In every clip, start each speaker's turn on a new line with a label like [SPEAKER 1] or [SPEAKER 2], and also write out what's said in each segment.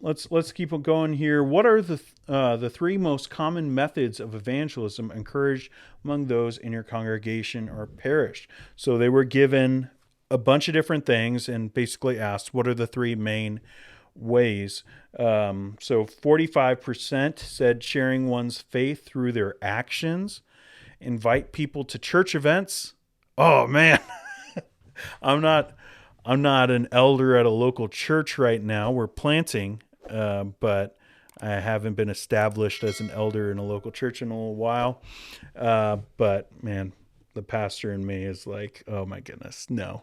[SPEAKER 1] Let's keep on going here. What are the three most common methods of evangelism encouraged among those in your congregation or parish? So they were given a bunch of different things and basically asked, what are the three main ways? So 45% said sharing one's faith through their actions, invite people to church events. Oh man, I'm not I'm not an elder at a local church right now. We're planting, but I haven't been established as an elder in a local church in a little while. But man, the pastor in me is like, oh my goodness, no.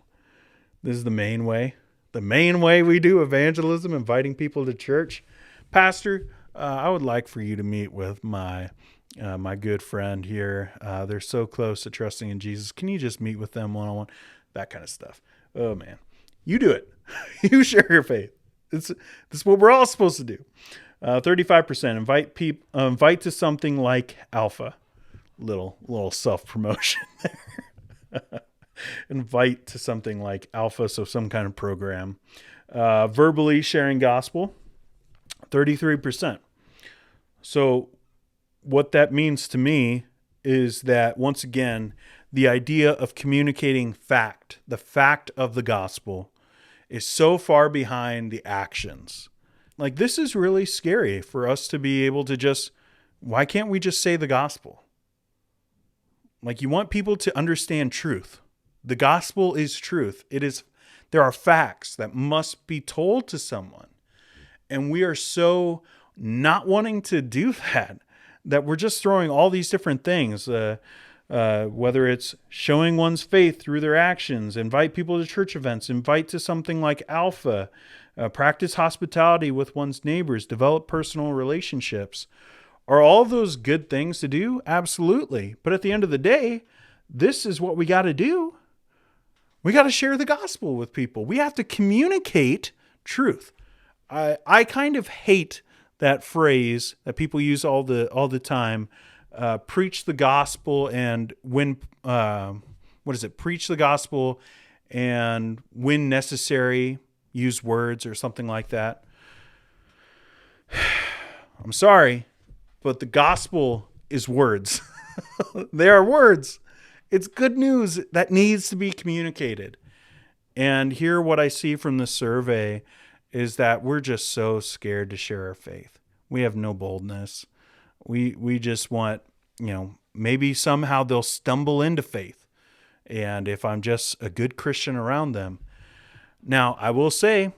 [SPEAKER 1] This is the main way. The main way we do evangelism, inviting people to church. Pastor, I would like for you to meet with my good friend here. They're so close to trusting in Jesus. Can you just meet with them one on one? That kind of stuff. Oh man, you do it. You share your faith. This is what we're all supposed to do. 35% invite to something like Alpha. Little self promotion there. Invite to something like Alpha, so some kind of program. Verbally sharing gospel. 33%. So what that means to me is that, once again, the idea of communicating fact, the fact of the gospel, is so far behind the actions. Like, this is really scary for us to be able to just, why can't we just say the gospel? Like, you want people to understand truth. The gospel is truth. There are facts that must be told to someone. And we are so not wanting to do that we're just throwing all these different things, whether it's showing one's faith through their actions, invite people to church events, invite to something like Alpha, practice hospitality with one's neighbors, develop personal relationships. Are all those good things to do? Absolutely. But at the end of the day, this is what we got to do. We got to share the gospel with people. We have to communicate truth. I kind of hate that phrase that people use all the time. Preach the gospel and preach the gospel and when necessary, use words or something like that. I'm sorry, but the gospel is words. They are words. It's good news that needs to be communicated. And here, what I see from the survey is that we're just so scared to share our faith. We have no boldness. We just want, maybe somehow they'll stumble into faith. And if I'm just a good Christian around them. Now, I will say,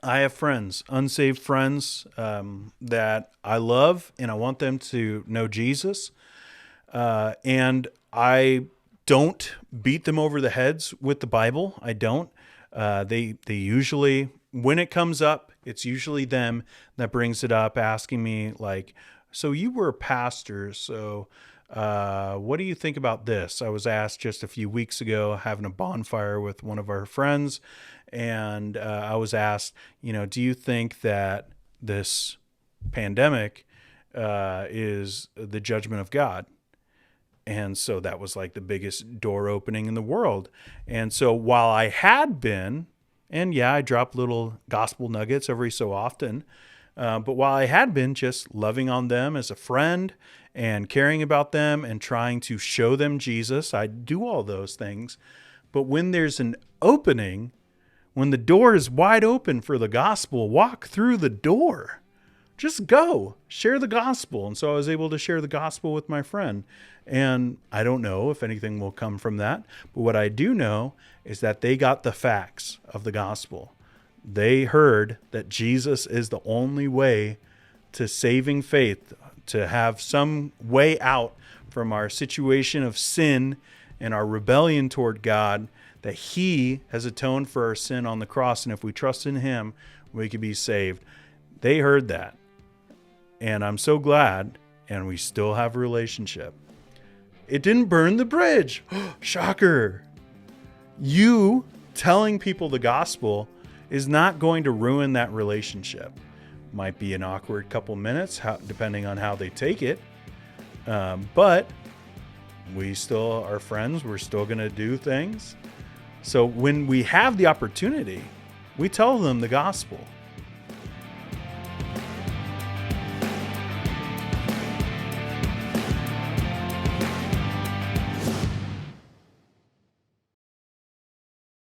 [SPEAKER 1] I have friends, unsaved friends, that I love, and I want them to know Jesus. And I don't beat them over the heads with the Bible. I don't. They usually, when it comes up, it's usually them that brings it up, asking me like, so you were a pastor, so what do you think about this? I was asked just a few weeks ago, having a bonfire with one of our friends, and I was asked, do you think that this pandemic is the judgment of God? And so that was like the biggest door opening in the world. And so while I had been, and yeah, I drop little gospel nuggets every so often, but while I had been just loving on them as a friend and caring about them and trying to show them Jesus, I do all those things. But when there's an opening, when the door is wide open for the gospel, walk through the door. Just go, share the gospel. And so I was able to share the gospel with my friend. And I don't know if anything will come from that. But what I do know is that they got the facts of the gospel. They heard that Jesus is the only way to saving faith, to have some way out from our situation of sin and our rebellion toward God, that he has atoned for our sin on the cross. And if we trust in him, we can be saved. They heard that. And I'm so glad, and we still have a relationship. It didn't burn the bridge. Shocker. You telling people the gospel is not going to ruin that relationship. Might be an awkward couple minutes, depending on how they take it. But we still are friends. We're still going to do things. So when we have the opportunity, we tell them the gospel.